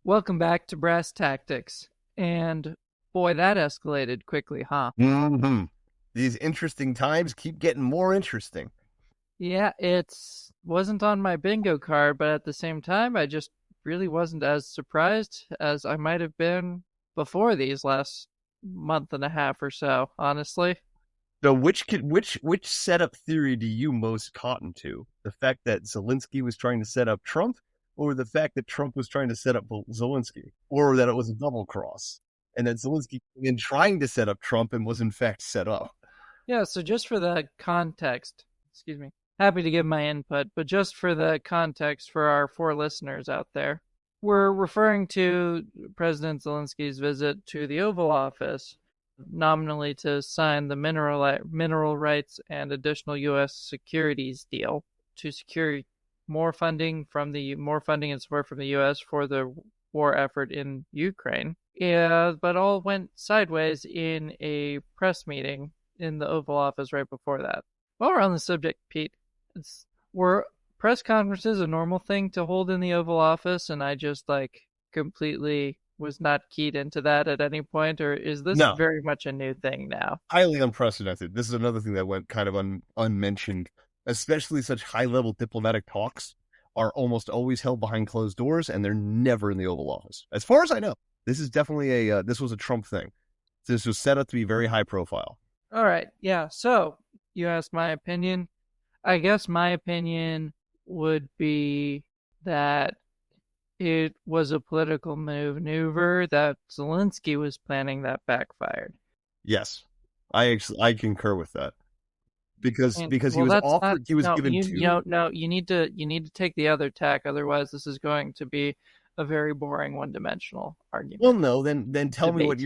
Welcome back to Brass Tactics. And boy, that escalated quickly, huh? hmm These interesting times keep getting more interesting. Yeah, it wasn't on my bingo card, but at the same time, I just really wasn't as surprised as I might have been before these last month and a half or so, honestly. So, which setup theory do you most cotton to? The fact that Zelensky was trying to set up Trump, or the fact that Trump was trying to set up Zelensky, or that it was a double cross, and that Zelensky came in trying to set up Trump and was in fact set up? Yeah, so just for the context, excuse me, happy to give my input, but just for the context for our four listeners out there, we're referring to President Zelensky's visit to the Oval Office, nominally to sign the mineral rights and additional U.S. securities deal to secure more funding and support from the U.S. for the war effort in Ukraine. Yeah, but all went sideways in a press meeting in the Oval Office right before that. While we're on the subject, Pete, were press conferences a normal thing to hold in the Oval Office, and I just completely was not keyed into that at any point, or is this No, very much a new thing now? highly unprecedented. This is another thing that went kind of unmentioned, especially such high level diplomatic talks are almost always held behind closed doors, and they're never in the Oval Office, as far as I know. This is definitely this was a Trump thing. This was set up to be very high profile. All right, yeah. So you asked my opinion. I guess my opinion would be that it was a political maneuver that Zelensky was planning that backfired. Yes, I concur with that And because well, that's not he was no given you two. know no you need to take the other tack, otherwise this is going to be a very boring one-dimensional Well, argument no, then tell me debate.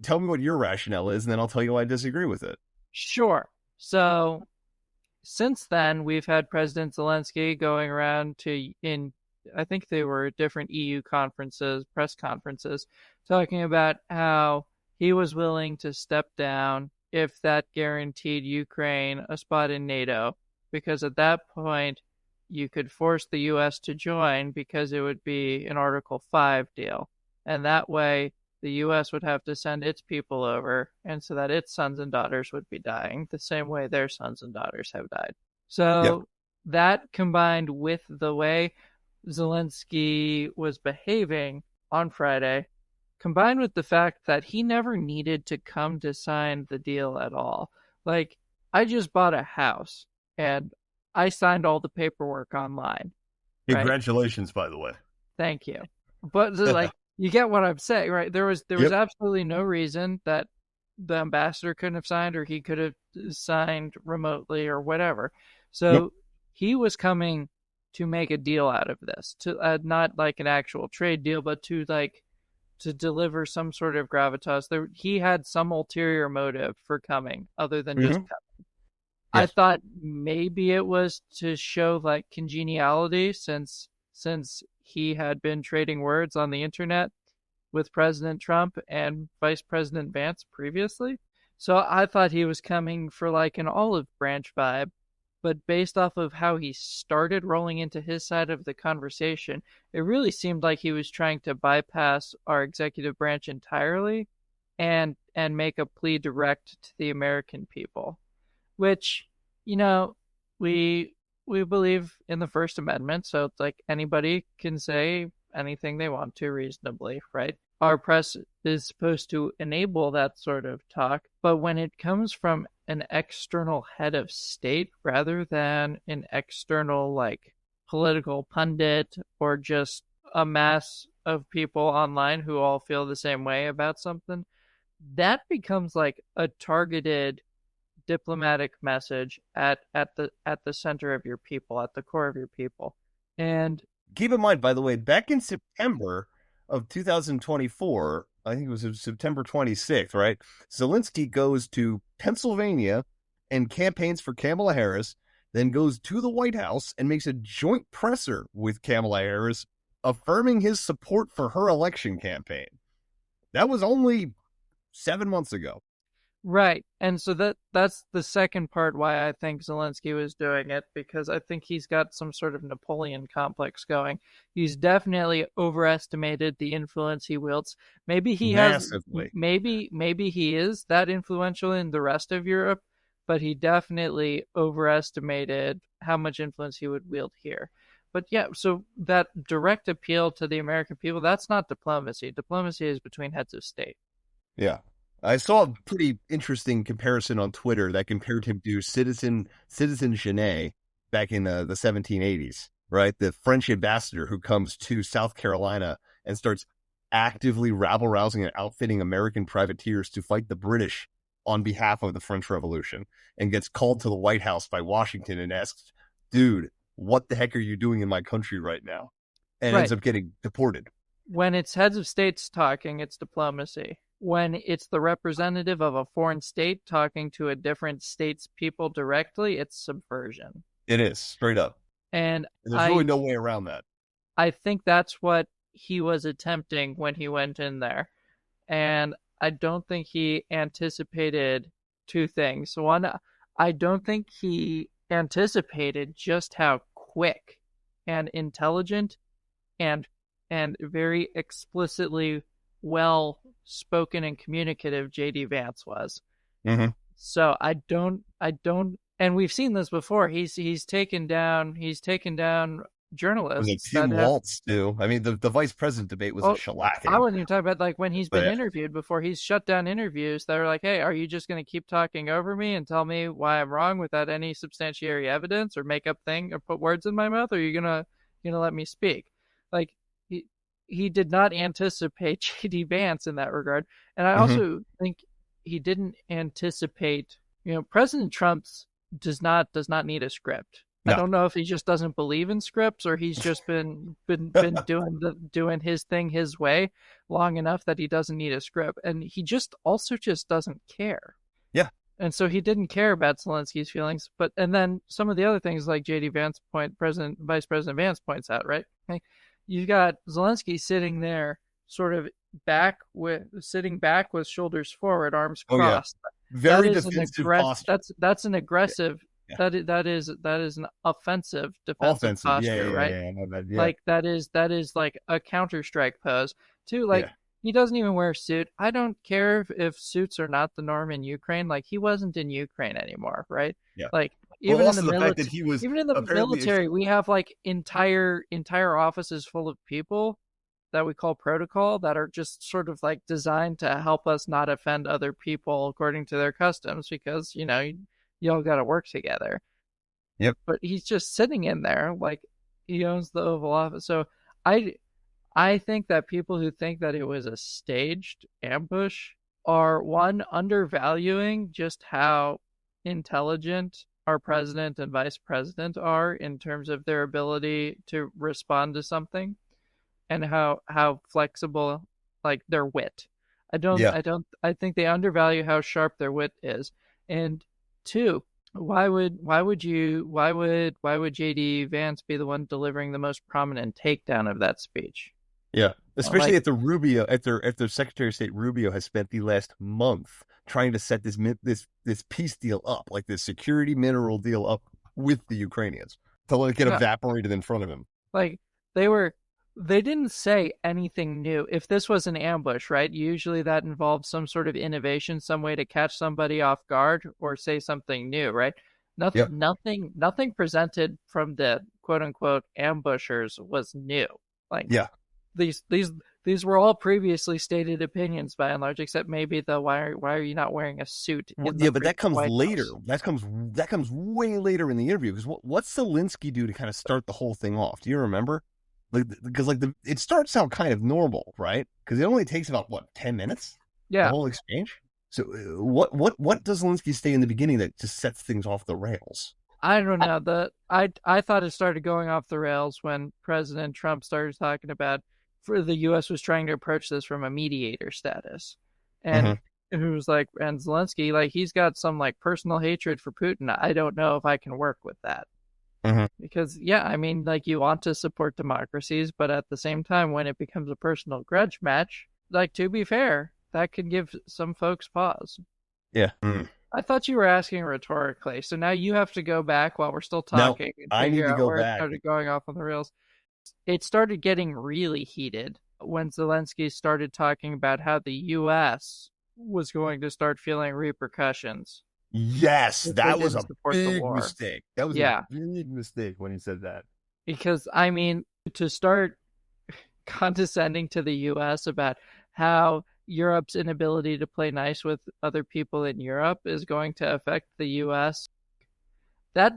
tell me what your rationale is, and then I'll tell you why I disagree with it. Sure. So since then we've had President Zelensky going around to in I think they were different EU conferences, press conferences, talking about how he was willing to step down if that guaranteed Ukraine a spot in NATO, because at that point you could force the US to join because it would be an Article 5 deal. And that way the US would have to send its people over, and so that its sons and daughters would be dying the same way their sons and daughters have died. Yep. So that combined with the way Zelensky was behaving on Friday, combined with the fact that he never needed to come to sign the deal at all. Like, I just bought a house and I signed all the paperwork online, right? Congratulations, by the way. Thank you. But you get what I'm saying, right? There was Yep. absolutely no reason that the ambassador couldn't have signed, or he could have signed remotely or whatever. Yep. So he was coming to make a deal out of this, to not like an actual trade deal, but to deliver some sort of gravitas. He had some ulterior motive for coming other than just hmm coming. I Yes. thought maybe it was to show like congeniality, since he had been trading words on the internet with President Trump and Vice President Vance previously. So I thought he was coming for like an olive branch vibe, but based off of how he started rolling into his side of the conversation, it really seemed like he was trying to bypass our executive branch entirely and make a plea direct to the American people, which, you know, we we believe in the First Amendment, so it's like anybody can say anything they want to reasonably, right? Our press is supposed to enable that sort of talk, but when it comes from an external head of state rather than an external like political pundit or just a mass of people online who all feel the same way about something, that becomes like a targeted diplomatic message at the center of your people, at the core of your people. And Keep in mind, by the way, back in September of 2024, I think it was September 26th, right? Zelensky goes to Pennsylvania and campaigns for Kamala Harris, then goes to the White House and makes a joint presser with Kamala Harris, affirming his support for her election campaign. That was only 7 months ago. Right. And so that's the second part why I think Zelensky was doing it, because I think he's got some sort of Napoleon complex going. He's definitely overestimated the influence he wields. Maybe he has Massively. maybe he is that influential in the rest of Europe, but he definitely overestimated how much influence he would wield here. But yeah, so that direct appeal to the American people, that's not diplomacy. Diplomacy is between heads of state. Yeah. I saw a pretty interesting comparison on Twitter that compared him to Citizen Genet back in the 1780s, right? The French ambassador who comes to South Carolina and starts actively rabble-rousing and outfitting American privateers to fight the British on behalf of the French Revolution, and gets called to the White House by Washington and asks, dude, what the heck are you doing in my country right now? And ends Right. up getting deported. When it's heads of states talking, it's diplomacy. When it's the representative of a foreign state talking to a different state's people directly, it's subversion. It is, straight up. And And there's really I no way around that. I think that's what he was attempting when he went in there. And I don't think he anticipated two things. One, I don't think he anticipated just how quick and intelligent and very explicitly well spoken and communicative JD Vance was. Mm-hmm. So I don't and we've seen this before. He's taken down Was it journalists Tim that have. Waltz too? I mean, the vice president debate was a Oh, I shellacking. wasn't even talking about like when he's been But interviewed before. He's shut down interviews that are like, "Hey, are you just going to keep talking over me and tell me why I'm wrong without any substantiatory evidence or make up thing or put words in my mouth? Or are you gonna let me speak?" Like he he did not anticipate JD Vance in that regard, and I hmm also think he didn't anticipate. President Trump's does not need a script. I no, don't know if he just doesn't believe in scripts or he's just been doing his thing his way long enough that he doesn't need a script, and he just doesn't care. yeah, And so he didn't care about Zelensky's feelings, but and then some of the other things like JD Vance Vice President Vance points out, right? Like, you've got Zelensky sitting there sort of sitting back with shoulders forward, arms oh yeah, crossed. That very is an defensive aggress posture. that's an Yeah, aggressive yeah, that is an offensive defensive offensive. Yeah, posture, yeah, right? yeah, my bad. Yeah, Like that is like a counter strike pose. Too, like, yeah, he doesn't even wear a suit. I don't care if suits are not the norm in Ukraine. Like, he wasn't in Ukraine anymore, right? yeah. Like, Well, even in the also the fact that military, he was even in the apparently, military, we have like entire offices full of people that we call protocol that are just sort of like designed to help us not offend other people according to their customs, because you all got to work together. yep, But he's just sitting in there like he owns the Oval Office. So I I think that people who think that it was a staged ambush are, one, undervaluing just how intelligent our president and vice president are in terms of their ability to respond to something, and how flexible, like, their wit. yeah, I think they undervalue how sharp their wit is. And two, why would JD Vance be the one delivering the most prominent takedown of that speech? yeah. Especially Like, after Rubio, after Secretary of State Rubio has spent the last month trying to set this peace deal up, like this security mineral deal up with the Ukrainians, to let it get yeah, evaporated in front of him. like they didn't say anything new. If this was an ambush, right? Usually that involves some sort of innovation, some way to catch somebody off guard or say something new, right? Nothing, Yep. nothing, nothing presented from the quote unquote ambushers was new. Like, Yeah. these these these were all previously stated opinions by and large, except maybe the why are you not wearing a suit Well, in the yeah, but that freaking comes White later. House? That comes way later in the interview. Because what's Zelensky do to kind of start the whole thing off? Do you remember? Like, because it starts out kind of normal, right? Because it only takes about what 10 minutes, the Yeah, whole exchange. So what does Zelensky say in the beginning that just sets things off the rails? I don't know. I thought it started going off the rails when President Trump started talking about, for the U.S. was trying to approach this from a mediator status, and hmm it was like, and Zelensky, like, he's got some like personal hatred for Putin. I don't know if I can work with that, hmm because yeah, I mean, like, you want to support democracies, but at the same time, when it becomes a personal grudge match, like, to be fair, that could give some folks pause. Yeah. I thought you were asking rhetorically, so now you have to go back while we're still Now talking and I need figure to out go where it back. started going off on the rails. It started getting really heated when Zelensky started talking about how the U.S. was going to start feeling repercussions Yes, if they that was didn't a support the big war. mistake. That was a Yeah, big mistake when he said that. because I mean, to start condescending to the US about how Europe's inability to play nice with other people in Europe is going to affect the US. That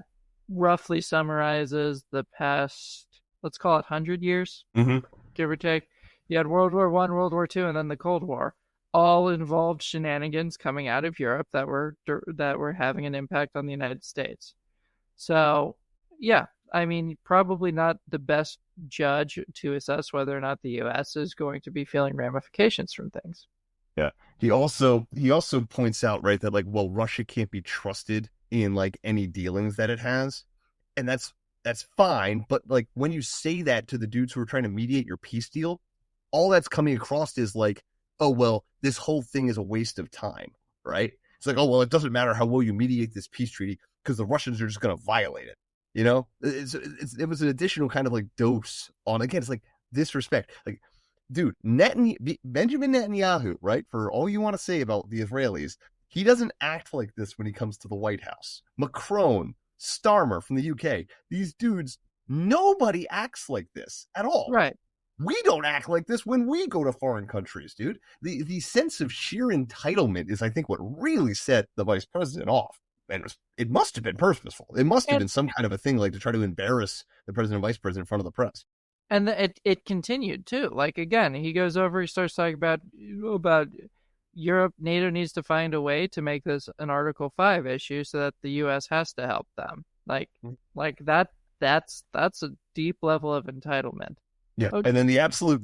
roughly summarizes the past, let's call it 100 years, Hmm. give or take. You had World War One, World War Two, and then the Cold War. All involved shenanigans coming out of Europe that were having an impact on the United States. So, yeah, I mean, probably not the best judge to assess whether or not the U.S. is going to be feeling ramifications from things. Yeah. He also points out, right, that like, well, Russia can't be trusted in like any dealings that it has. And that's fine, but like when you say that to the dudes who are trying to mediate your peace deal, all that's coming across is like, oh well, this whole thing is a waste of time, right? It's like, oh well, it doesn't matter how well you mediate this peace treaty because the Russians are just going to violate it. It was an additional kind of like dose on, again. It's like disrespect. Like, dude, Benjamin Netanyahu, right? For all you want to say about the Israelis, he doesn't act like this when he comes to the White House. Macron, Starmer from the UK, these dudes, nobody acts like this at all. Right. We don't act like this when we go to foreign countries, dude. The sense of sheer entitlement is, I think, what really set the vice president off. And it must have been purposeful. It must have And been some kind of a thing like to try to embarrass the president and vice president in front of the press. it continued too. Like again, he goes over, he starts talking about Europe. NATO needs to find a way to make this an Article 5 issue so that the U.S. has to help them. Like that. That's a deep level of entitlement. Yeah. Oh, And then the absolute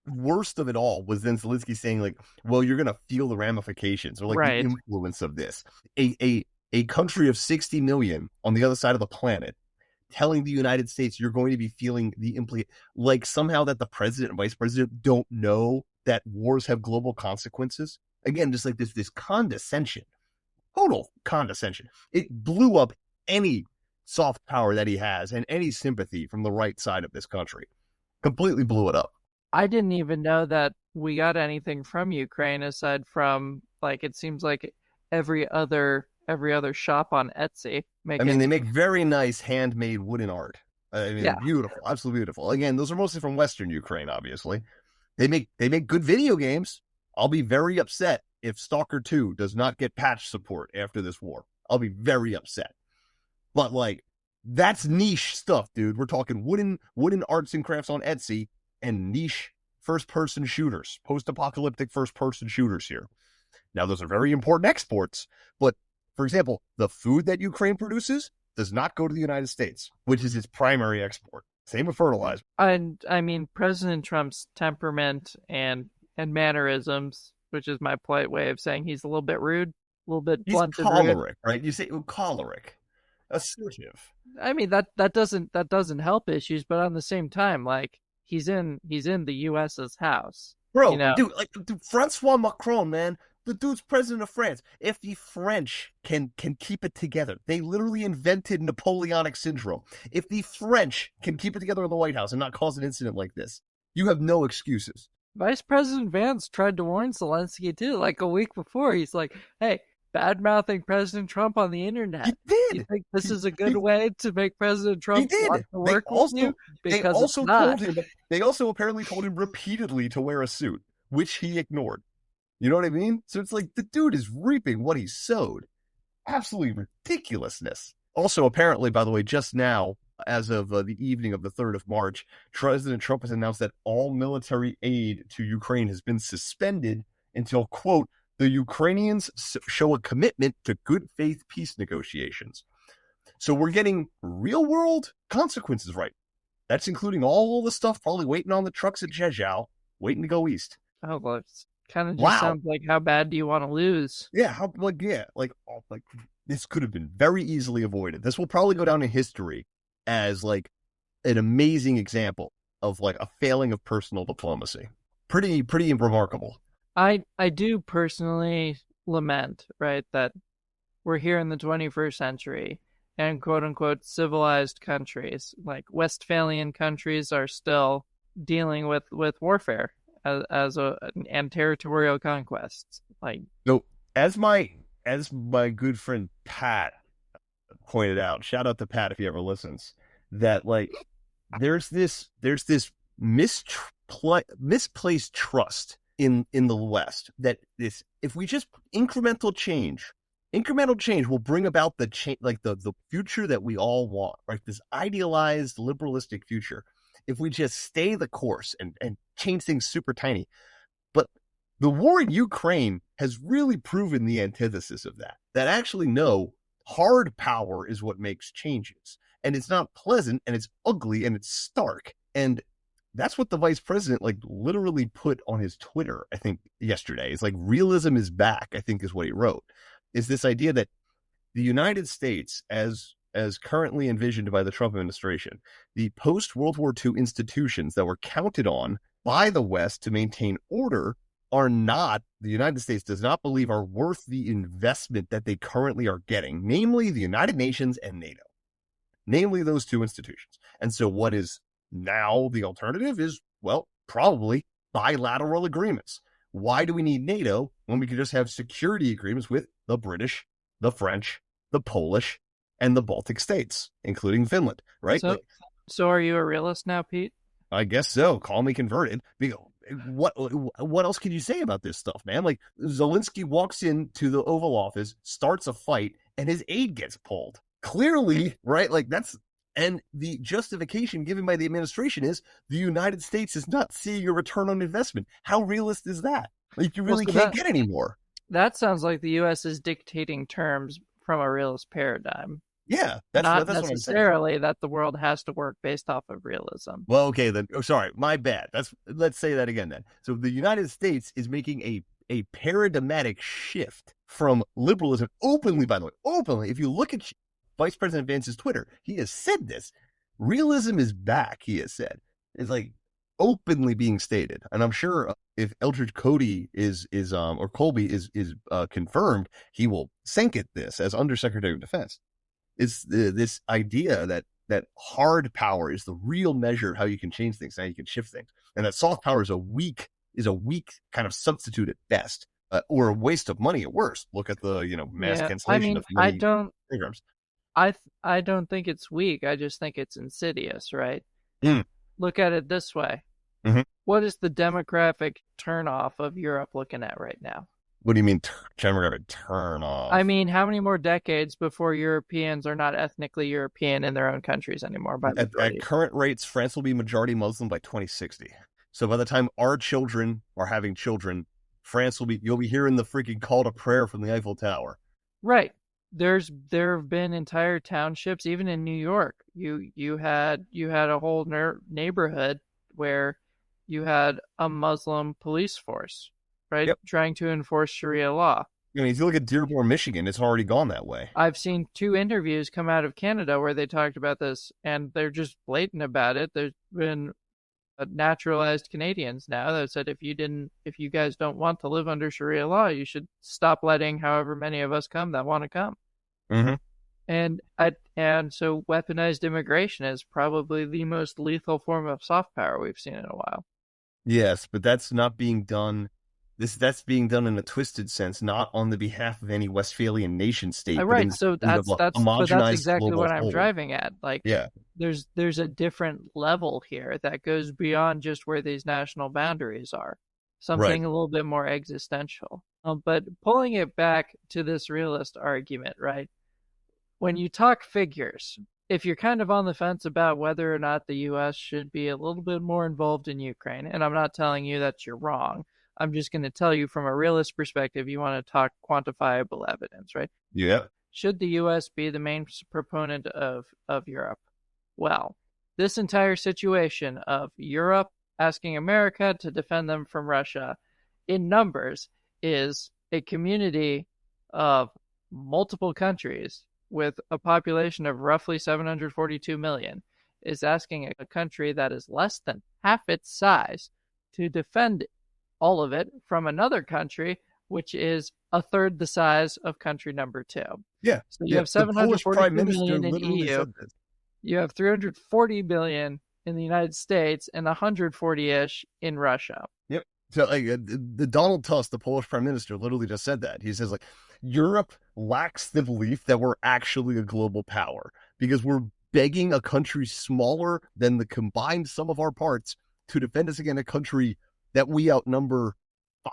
worst of it all was then Zelensky saying, like, well, you're gonna feel the ramifications or like the right. influence of this. A country of 60 million on the other side of the planet telling the United States you're going to be feeling the like somehow that the president and vice president don't know that wars have global consequences. Again, just like this condescension, total condescension. It blew up any soft power that he has and any sympathy from the right side of this country. Completely blew it up. I didn't even know that we got anything from Ukraine aside from like it seems like every other shop on Etsy I mean, they making make very nice handmade wooden art. I mean, they're yeah. beautiful, absolutely beautiful. Again, those are mostly from Western Ukraine, obviously. They make good video games. I'll be very upset if Stalker 2 does not get patch support after this war. I'll be very upset. But like, that's niche stuff, dude. We're talking wooden arts and crafts on Etsy and niche first person shooters, post apocalyptic first person shooters here. Now, those are very important exports, but for example, the food that Ukraine produces does not go to the United States, which is its primary export. Same with fertilizer. And I mean President Trump's temperament and mannerisms, which is my polite way of saying he's a little bit rude, a little bit He's blunt and rude. choleric, right? You say choleric, assertive. I mean that doesn't help issues, but on the same time, like he's in the US's house, you Bro, know. dude, Francois Macron, man, the dude's president of France. If the French can keep it together, they literally invented Napoleonic syndrome. If the French can keep it together in the White House and not cause an incident like this, you have no excuses. Vice President Vance tried to warn Zelensky too, like a week before. He's like, "Hey, bad mouthing President Trump on the He internet. You did. think this He, is a good he, way to make President he Trump want did. to They work with you? also they Because it's also not." told him they also apparently told him repeatedly to wear a suit, which he ignored. You know what I mean? So it's like the dude is reaping what he sowed. Absolutely ridiculousness. Also, apparently, by the way, just now, as of the evening of the 3rd of March, President Trump has announced that all military aid to Ukraine has been suspended until, quote, the Ukrainians show a commitment to good faith peace negotiations. So we're getting real world consequences right. That's including all the stuff probably waiting on the trucks at Zhezhou, waiting to go east. Oh, well, it kind of just Wow. sounds like how bad do you want to lose? Yeah, like this could have been very easily avoided. This will probably go down in history as like an amazing example of like a failing of personal diplomacy. Pretty remarkable. I do personally lament, right, that we're here in the 21st century and quote unquote civilized countries like Westphalian countries are still dealing with warfare and territorial conquests. Like, So as my good friend Pat pointed out, shout out to Pat if he ever listens, that like there's this misplaced trust in the West that this if we just incremental change will bring about the change, like the future that we all want, right? This idealized liberalistic future. If we just stay the course and change things super tiny, but the war in Ukraine has really proven the antithesis of that. That actually, no, hard power is what makes changes. And it's not pleasant and it's ugly and it's stark. And that's what the vice president like literally put on his Twitter, I think, yesterday. It's like realism is back, I think is what he wrote. Is this idea that the United States, as currently envisioned by the Trump administration, the post World War II institutions that were counted on by the West to maintain order are not, the United States does not believe are worth the investment that they currently are getting, namely the United Nations and NATO, namely those two institutions. And so what is now the alternative is, well, probably bilateral agreements. Why do we need NATO when we can just have security agreements with the British, the French, the Polish, and the Baltic states, including Finland, right? so, Like, so are you a realist now, Pete? I guess so. Call me converted. What else can you say about this stuff, man? Like Zelensky walks into the Oval Office, starts a fight, and his aide gets pulled. Clearly, right? Like that's and the justification given by the administration is the United States is not seeing a return on investment. How realist is that? Like you Well, really so can't get any more. that sounds like the U.S. is dictating terms from a realist paradigm, Yeah, not that's what I'm saying. necessarily that the world has to work based off of realism. Well, okay then. Oh, sorry, my bad. Let's say that again then. So the United States is making a paradigmatic shift from liberalism openly. By the way, openly. If you look at Vice President Vance's Twitter, he has said this. Realism is back. He has said it's like openly being stated, and I'm sure if Eldridge Cody is or Colby is confirmed, he will sink at this as Undersecretary of Defense. It's this idea that hard power is the real measure of how you can change things, how you can shift things, and that soft power is a weak kind of substitute at best, or a waste of money at worst. Look at the mass Yeah, I cancellation mean, of many programs. I don't think it's weak. I just think it's insidious, right? Mm. Look at it this way. Mm-hmm. What is the demographic turnoff of Europe looking at right now? What do you mean, turn I off? mean, how many more decades before Europeans are not ethnically European in their own countries anymore by At majority? current rates, France will be majority Muslim by 2060. So by the time our children are having children, France will be. You'll be hearing the freaking call to prayer from the Eiffel Tower. Right. There have been entire townships, even in New York. You had a whole neighborhood where you had a Muslim police force, right, Yep. trying to enforce Sharia law. I mean, if you look at Dearborn, Michigan, it's already gone that way. I've seen two interviews come out of Canada where they talked about this, and they're just blatant about it. There's been naturalized Canadians now that said if you guys don't want to live under Sharia law, you should stop letting however many of us come that want to come. Mm-hmm. And so weaponized immigration is probably the most lethal form of soft power we've seen in a while. Yes, but that's not being done. That's being done in a twisted sense, not on the behalf of any Westphalian nation state, but Right. in So of a that's homogenized exactly global what I'm whole. driving at. Like Yeah, there's a different level here that goes beyond just where these national boundaries are. right. Something a little bit more existential. But pulling it back to this realist argument, right? When you talk figures, if you're kind of on the fence about whether or not the US should be a little bit more involved in Ukraine, and I'm not telling you that you're wrong, I'm just going to tell you from a realist perspective, you want to talk quantifiable evidence, right? Yeah. Should the US be the main proponent of Europe? Well, this entire situation of Europe asking America to defend them from Russia in numbers is a community of multiple countries with a population of roughly 742 million is asking a country that is less than half its size to defend all of it from another country which is a third the size of country number two. Yeah, So you yeah. have The Polish prime 742 minister million in literally EU. said this. You have 340 billion in the United States and 140-ish in Russia. Yep. So like the Donald Tusk, the Polish prime minister, literally just said that. He says like Europe lacks the belief that we're actually a global power because we're begging a country smaller than the combined sum of our parts to defend us against a country that we outnumber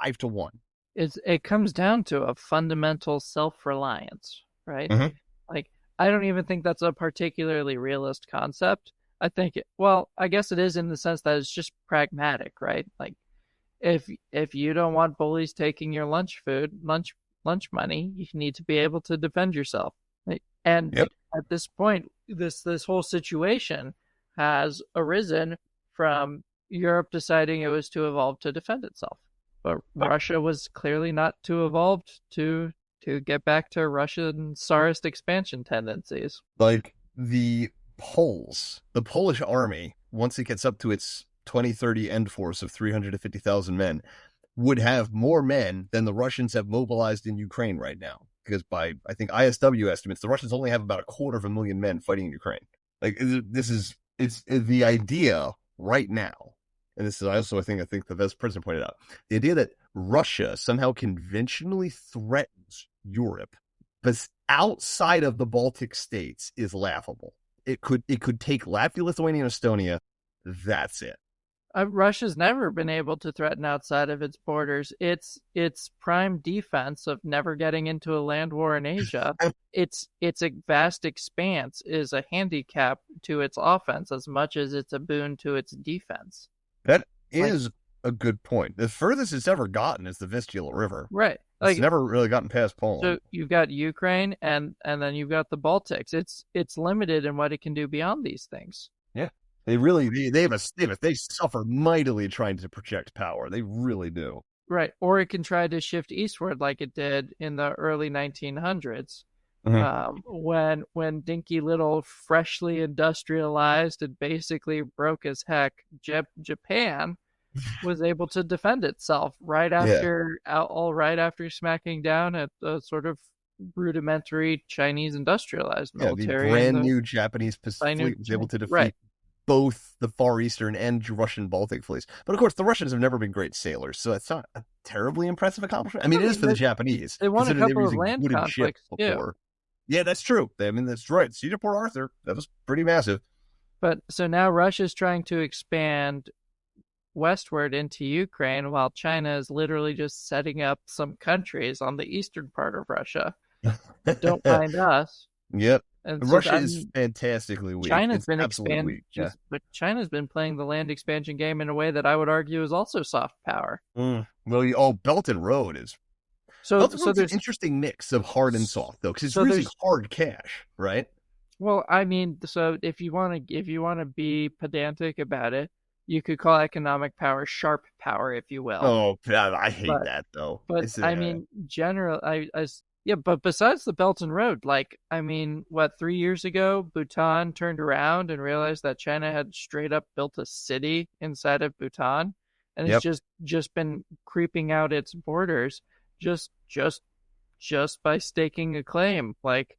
5-1. It comes down to a fundamental self-reliance, right? Mm-hmm. Like, I don't even think that's a particularly realist concept. I think well, I guess it is in the sense that it's just pragmatic, right? Like, if you don't want bullies taking your lunch money, you need to be able to defend yourself. Right? And Yep. at this point, this whole situation has arisen from Europe deciding it was too evolved to defend itself. But Russia was clearly not too evolved to get back to Russian Tsarist expansion tendencies. Like the Polish army, once it gets up to its 2030 end force of 350,000 men, would have more men than the Russians have mobilized in Ukraine right now. Because by, I think, ISW estimates, the Russians only have about 250,000 men fighting in Ukraine. Like, it's the idea right now. And this is also, I think the vice president pointed out, the idea that Russia somehow conventionally threatens Europe, but outside of the Baltic states is laughable. It could take Latvia, Lithuania, and Estonia. That's it. Russia's never been able to threaten outside of its borders. Its prime defense of never getting into a land war in Asia, its a vast expanse is a handicap to its offense as much as it's a boon to its defense. That Like, is a good point. The furthest it's ever gotten is the Vistula River. right. It's Like, never really gotten past so Poland. you've got Ukraine and then you've got the Baltics. It's limited in what it can do beyond these things. Yeah, they really they suffer mightily trying to project power. They really do. Right. Or it can try to shift eastward like it did in the early 1900s. Mhm. When dinky little freshly industrialized and basically broke as heck Japan was able to defend itself Yeah, all right after smacking down at the sort of rudimentary Chinese industrialized yeah. The military in brand the new Japanese fleet was able to right. defeat both the Far Eastern and Russian Baltic fleets. But of course, the Russians have never been great sailors, so that's not a terribly impressive accomplishment. I mean, I it is mean, for the Japanese, they won a considering they were couple of using land wooden ships conflicts too. before. Yeah, that's true. I mean, that's right. Siege of Port Arthur, that was pretty massive. But so now Russia's trying to expand westward into Ukraine while China is literally just setting up some countries on the eastern part of Russia. Don't mind us. Yep. And it's just, Russia I is mean, fantastically weak. It's absolutely weak. Yeah. But China's been playing the land expansion game in a way that I would argue is also soft power. Well, Belt and Road is So, Belt and so Road's an there's, interesting mix of hard and soft though, because it's so really there's, hard cash, right? well, I mean, so if you want to be pedantic about it, you could call economic power sharp power, if you will. Oh, God, I hate But that though. But It's I mean, yeah, but besides the Belt and Road, like, I mean, what, 3 years ago, Bhutan turned around and realized that China had straight up built a city inside of Bhutan, and it's yep. just been creeping out its borders, just just just by staking a claim, like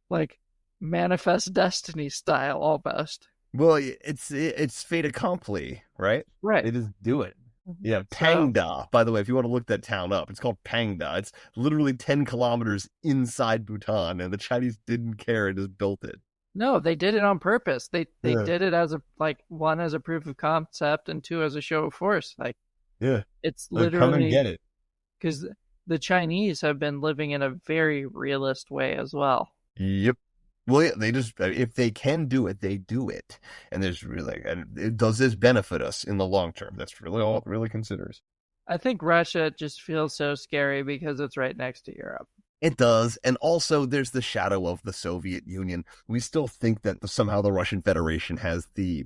like manifest destiny style almost. Well, it's fait accompli, right? Right. They just do it. Yeah, So Pangda. By the way, if you want to look that town up, it's called Pangda. It's literally 10 kilometers inside Bhutan, and the Chinese didn't care and just built it. no, they did it on purpose. They Yeah, did it as a like one as a proof of concept and two as a show of force. Like yeah. it's Come and literally get it. because the Chinese have been living in a very realist way as well. Yep. Well, yeah, they just if they can do it, they do it, and there's really does this benefit us in the long term? That's really all it really considers. I think Russia just feels so scary because it's right next to Europe. It does, and also there's the shadow of the Soviet Union. We still think that somehow the Russian Federation has the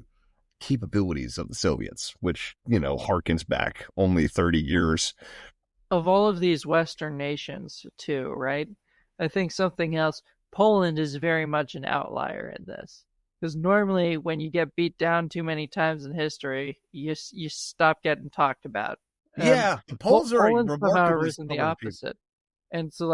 capabilities of the Soviets, which harkens back only 30 years. Of all of these Western nations, too, right? I think something else. Poland is very much an outlier in this. Because normally, when you get beat down too many times in history, you stop getting talked about. Yeah, the Poles are a Poland somehow remarkably risen the stubborn people. opposite. And so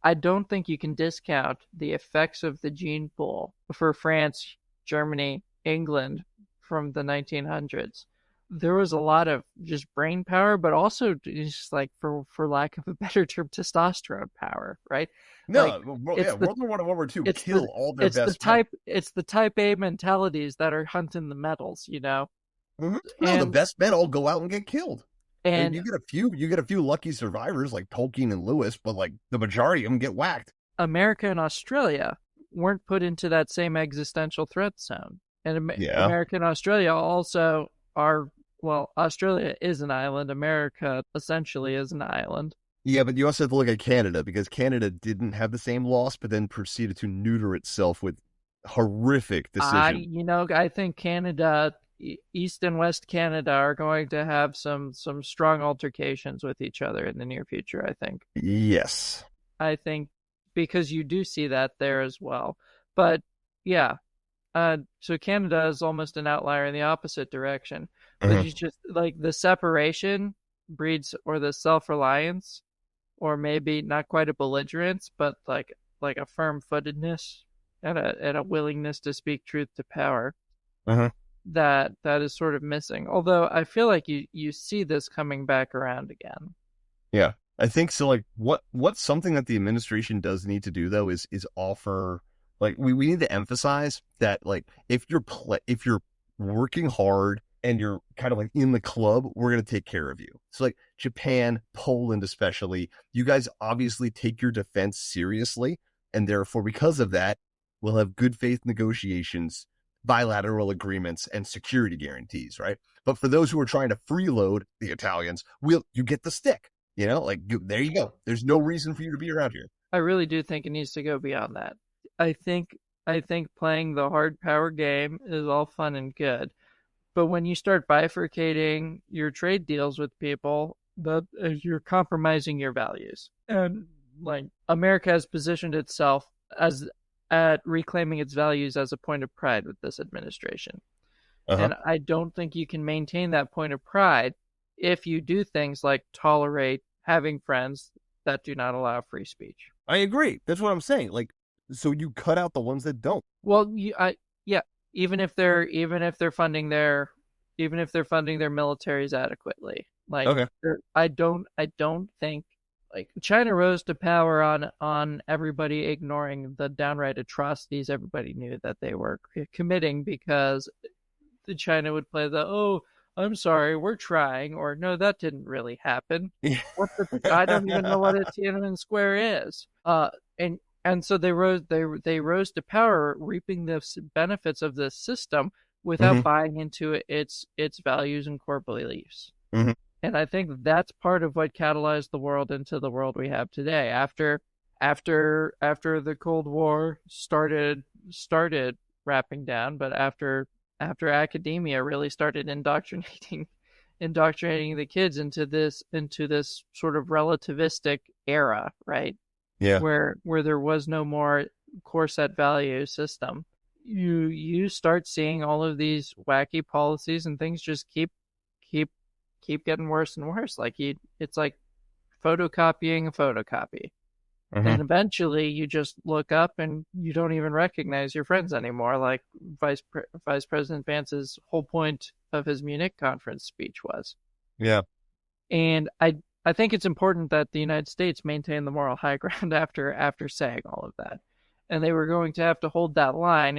I don't think you can discount the effects of the gene pool for France, Germany, England from the 1900s. There was a lot of just brain power, but also just like for lack of a better term, testosterone power, right? Like No, yeah, it's the World War One and World War Two it's the kill all their best men. it's the type A mentalities that are hunting the metals, you know? No, the And best men all go out and get killed. and You get a few lucky survivors like Tolkien and Lewis, but like the majority of them get whacked. America and Australia weren't put into that same existential threat zone. And Yeah, America and Australia also are, well, Australia is an island. America essentially is an island. yeah, but you also have to look at Canada because Canada didn't have the same loss, but then proceeded to neuter itself with horrific decision. I think Canada, East and West Canada, are going to have some strong altercations with each other in the near future. Yes. I think because you do see that there as well. But yeah, so Canada is almost an outlier in the opposite direction. But Mhm. you just like the separation breeds or the self-reliance, or maybe not quite a belligerence, but like a firm-footedness and a willingness to speak truth to power Mhm. that is sort of missing. Although I feel like you see this coming back around again. Yeah. I think so. Like, what's something that the administration does need to do though is offer, like, we need to emphasize that, like, if you're working hard and you're kind of like in the club, we're gonna take care of you. So like Japan, Poland especially, you guys obviously take your defense seriously, and therefore because of that, we'll have good faith negotiations, bilateral agreements, and security guarantees, right? But for those who are trying to freeload the Italians, you get the stick. Like, there you go. There's no reason for you to be around here. I really do think it needs to go beyond that. I think I think playing the hard power game is all fun and good, but when you start bifurcating your trade deals with people, that you're compromising your values. And like America has positioned itself as at reclaiming its values as a point of pride with this administration. Uh huh. And I don't think you can maintain that point of pride if you do things like tolerate having friends that do not allow free speech. I agree. That's what I'm saying. Like, so you cut out the ones that don't. Well, yeah, even if they're funding their militaries adequately. Like, Okay. I don't think like China rose to power on everybody ignoring the downright atrocities everybody knew that they were committing because the China would play the I'm sorry, we're trying, or no, that didn't really happen. Yeah. I don't even know what a Tiananmen Square is. And so they rose to power, reaping the benefits of this system without hmm buying into its values and core beliefs. hmm And I think that's part of what catalyzed the world into the world we have today. After the Cold War started wrapping down, but after academia really started indoctrinating the kids into this sort of relativistic era, right? Yeah. Where there was no more core set value system. You start seeing all of these wacky policies and things just keep keep getting worse and worse. It's like photocopying a photocopy. hmm And eventually you just look up and you don't even recognize your friends anymore, like Vice President Vance's whole point of his Munich conference speech was. Yeah. And I think it's important that the United States maintain the moral high ground after saying all of that. And they were going to have to hold that line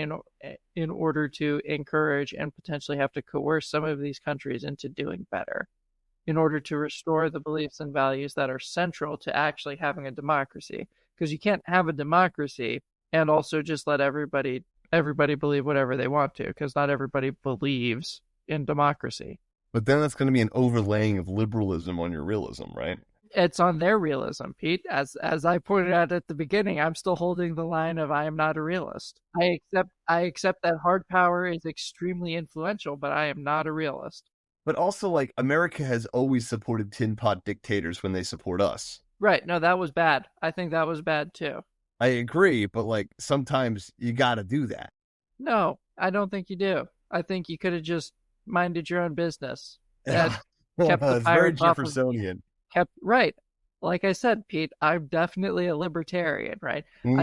in order to encourage and potentially have to coerce some of these countries into doing better in order to restore the beliefs and values that are central to actually having a democracy. Because you can't have a democracy and also just let everybody believe whatever they want to, because not everybody believes in democracy. But then that's going to be an overlaying of liberalism on your realism, right? It's on their realism, Pete. As I pointed out at the beginning, I'm still holding the line of I am not a realist. I accept that hard power is extremely influential, but I am not a realist. But also, like, America has always supported tin pot dictators when they support us. Right. No, that was bad. I think that was bad too. I agree, but like sometimes you got to do that. No, I don't think you do. I think you could have just minded your own business. Yeah. kept the It's very pirates off of Jeffersonian. kept right. Like I said, Pete, I'm definitely a libertarian, right? Mm,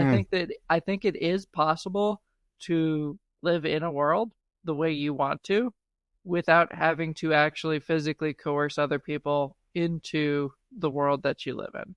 I think it is possible to live in a world the way you want to without having to actually physically coerce other people into the world that you live in.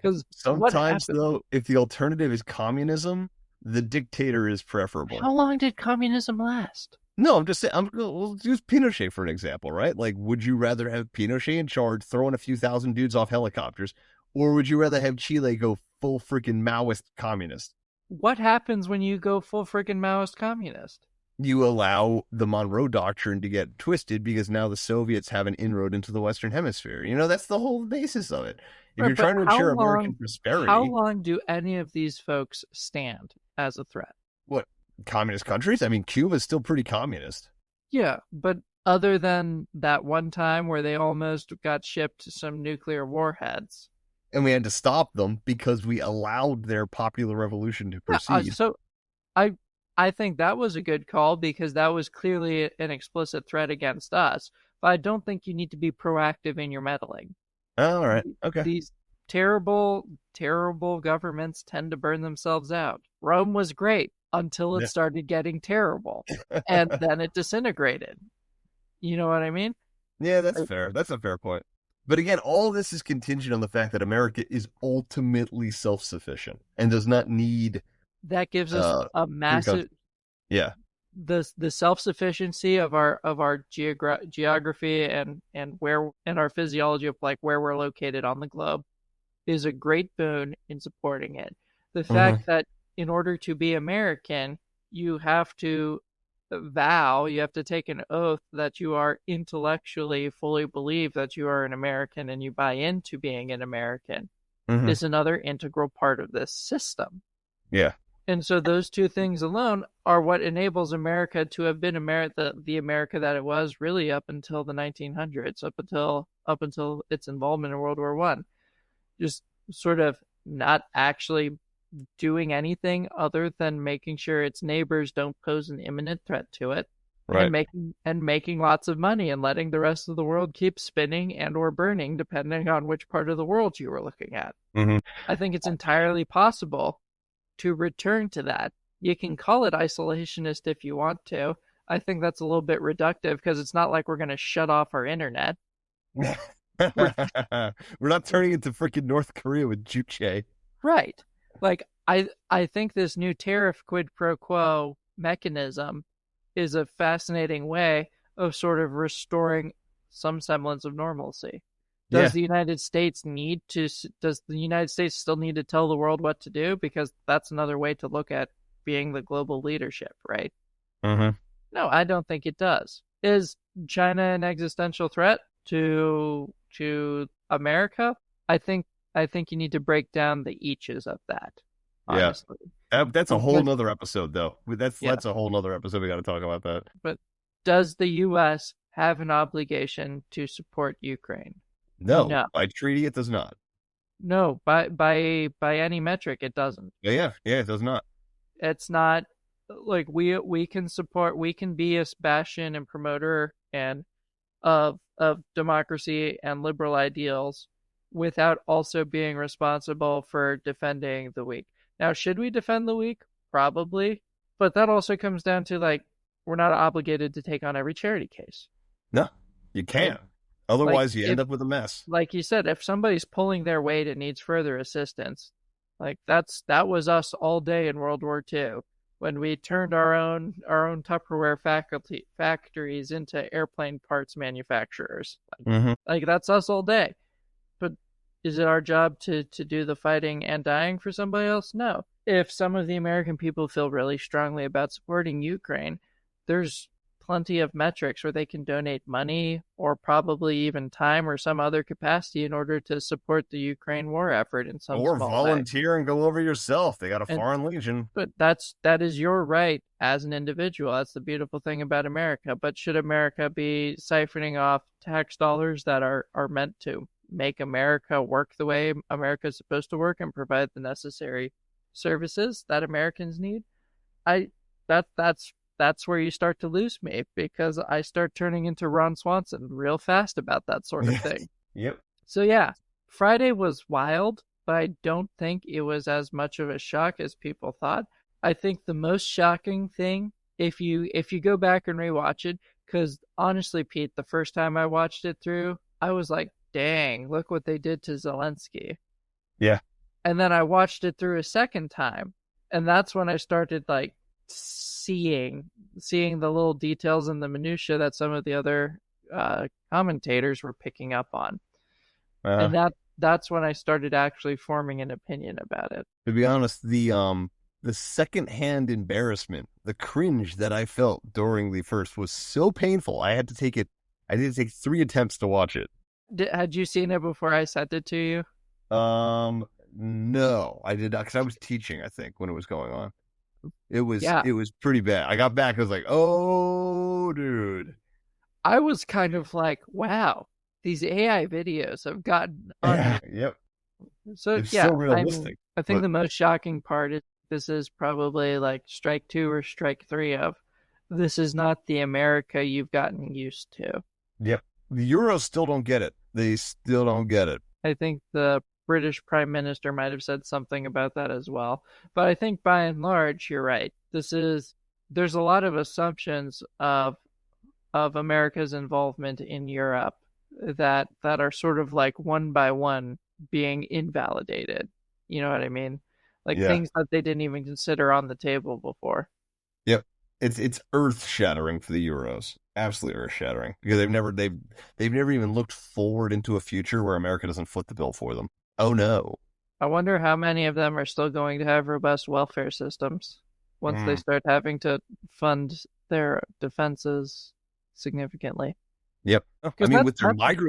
Because what sometimes, happened? though, if the alternative is communism, the dictator is preferable. How long did communism last? No, I'm just saying. We'll use Pinochet for an example, right? Like, would you rather have Pinochet in charge, throwing a few thousand dudes off helicopters, or would you rather have Chile go full freaking Maoist communist? What happens when you go full freaking Maoist communist? You allow the Monroe Doctrine to get twisted because now the Soviets have an inroad into the Western Hemisphere. That's the whole basis of it. If Right, you're but trying to ensure American how prosperity, long do any of these folks stand as a threat? what, communist countries? I mean, Cuba's still pretty communist. Yeah, but other than that one time where they almost got shipped some nuclear warheads. And we had to stop them because we allowed their popular revolution to Yeah, proceed. so I I think that was a good call because that was clearly an explicit threat against us. But I don't think you need to be proactive in your meddling. All right. Okay. These terrible, terrible governments tend to burn themselves out. Rome was great until it Yeah. started getting terrible, and then it disintegrated. You know what I mean? Yeah, that's fair. That's a fair point. But again, all this is contingent on the fact that America is ultimately self-sufficient and does not need That gives us uh a free country. massive Yeah. the self sufficiency of our geography and where and our physiology of like where we're located on the globe is a great boon in supporting it. The Hmm. fact that in order to be American, you have to you have to take an oath that you are intellectually fully believe that you are an American and you buy into being an American Hmm. is another integral part of this system. Yeah. And so those two things alone are what enables America to have been the America that it was really up until the 1900s, up until its involvement in World War One. Just sort of not actually doing anything other than making sure its neighbors don't pose an imminent threat to it, Right. and making lots of money and letting the rest of the world keep spinning and or burning depending on which part of the world you were looking at. Hmm. I think it's entirely possible to return to that. You can call it isolationist if you want to. I think that's a little bit reductive because it's not like we're going to shut off our internet. We're We're not turning into freaking North Korea with Juche. right. Like I think this new tariff quid pro quo mechanism is a fascinating way of sort of restoring some semblance of normalcy. Yeah. Does the United States still need to tell the world what to do? Because that's another way to look at being the global leadership, right? Hmm. No, I don't think it does. Is China an existential threat to America? I think I think you need to break down the eaches of that, Yeah. honestly. That's a whole Because nother episode, though. yeah, That's a whole nother episode. We got to talk about that. but does the US have an obligation to support Ukraine? No, No. by treaty, it does not. No, by any metric it doesn't. Yeah, yeah, yeah, it does not. It's not like we can be a bastion and promoter and of democracy and liberal ideals without also being responsible for defending the weak. Now, should we defend the weak? Probably, but that also comes down to like we're not obligated to take on every charity case, No, you right? can't. Like Otherwise, you end if up with a mess. like you said, if somebody's pulling their weight and needs further assistance, like that was us all day in World War II when we turned our own Tupperware factories into airplane parts manufacturers. Hmm. Like that's us all day. But is it our job to do the fighting and dying for somebody else? No. If some of the American people feel really strongly about supporting Ukraine, there's plenty of metrics where they can donate money or probably even time or some other capacity in order to support the Ukraine war effort in some Or small way. volunteer and go over yourself. They got a And foreign legion. but that is your right as an individual. That's the beautiful thing about America. But should America be siphoning off tax dollars that are meant to make America work the way America is supposed to work and provide the necessary services that Americans need? I that's that's where you start to lose me because I start turning into Ron Swanson real fast about that sort of Yeah. thing. Yep. So yeah, Friday was wild, but I don't think it was as much of a shock as people thought. I think the most shocking thing, if you go back and rewatch it, because honestly, Pete, the first time I watched it through, I was like, "Dang, look what they did to Zelensky." Yeah. And then I watched it through a second time, and that's when I started like seeing the little details and the minutia that some of the other commentators were picking up on, Uh, and that's when I started actually forming an opinion about it. to be honest, the secondhand embarrassment, the cringe that I felt during the first was so painful. I had to take it. I had to take 3 attempts to watch it. Had you seen it before I sent it to you? No, I did not because I was teaching. I think when it was going on, Yeah, it was pretty bad. I got back. I was like, oh, dude. I was kind of like, wow, these AI videos have gotten unreal. Yep. So It's so yeah, I mean, realistic, I think but the most shocking part is this is probably like strike two or strike three of this is not the America you've gotten used to. yep. The Euros still don't get it. They still don't get it. I think the British Prime Minister might have said something about that as well. But I think by and large, you're right. There's a lot of assumptions of America's involvement in Europe that are sort of like one by one being invalidated. You know what I mean? Like Yeah. things that they didn't even consider on the table before. Yep. It's earth shattering for the Euros. Absolutely earth shattering because they've never even looked forward into a future where America doesn't foot the bill for them. Oh no. I wonder how many of them are still going to have robust welfare systems once they Mm. start having to fund their defenses significantly. Yep. I Because mean, that's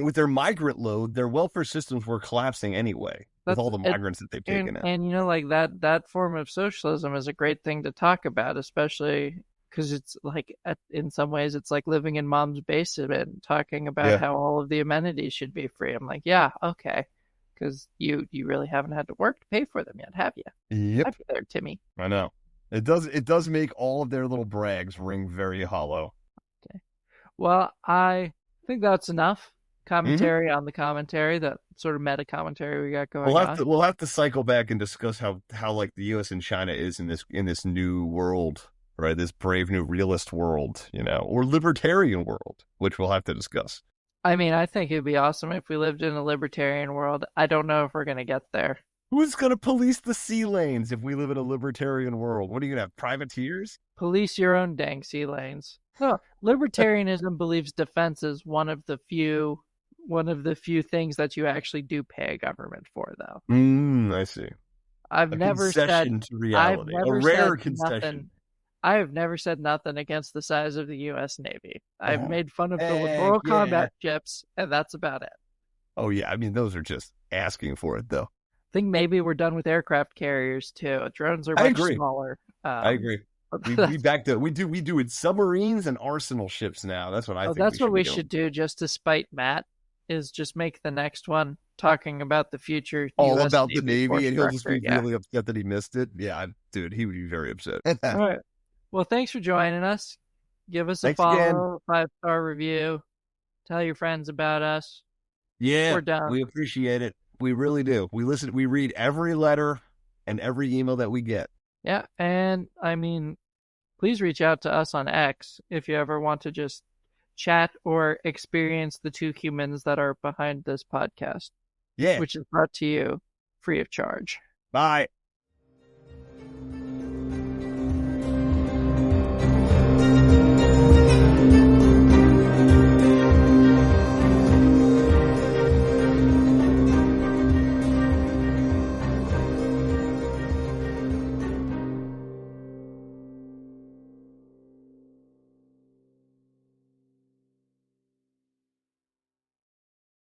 with their migrant load, their welfare systems were collapsing anyway with that's all the it, migrants that they've and taken in. and you know like that form of socialism is a great thing to talk about, especially because it's like in some ways it's like living in mom's basement, talking about Yeah. how all of the amenities should be free. I'm like, yeah, okay, because you really haven't had to work to pay for them yet, have you? Yep. Have you there, Timmy? I know. It does make all of their little brags ring very hollow. Okay. Well, I think that's enough Hmm. commentary on the commentary, that sort of meta commentary we got going on. We'll have to cycle back and discuss how like the US and China is in this new world, right? This brave new realist world, or libertarian world, which we'll have to discuss. I mean, I think it'd be awesome if we lived in a libertarian world. I don't know if we're going to get there. Who's going to police the sea lanes if we live in a libertarian world? What are you going to have, privateers? Police your own dang sea lanes. No, libertarianism believes defense is one of the few things that you actually do pay a government for, though. I see. I've A never said concession to I've reality. A never rare said nothing. concession. I have never said nothing against the size of the U.S. Navy. I've Uh, made fun of the Heck littoral yeah. combat ships, and that's about it. Oh yeah, I mean those are just asking for it though. I think maybe we're done with aircraft carriers too. Drones are I much agree. smaller. I agree. We back to we do it submarines and arsenal ships now. That's what I Oh, think we that's what should be we doing. should do just to spite Matt, is just make the next one talking about the future All U.S. about the Navy Navy, force and he'll just structure. be Yeah. really upset that he missed it. Yeah, dude, he would be very upset. All right. Well, thanks for joining us. Give us a Thanks again. follow, 5-star review. Tell your friends about us. Yeah, We're done. we appreciate it. We really do. We read every letter and every email that we get. Yeah, and I mean, please reach out to us on X if you ever want to just chat or experience the two humans that are behind this podcast, Yeah. which is brought to you free of charge. Bye.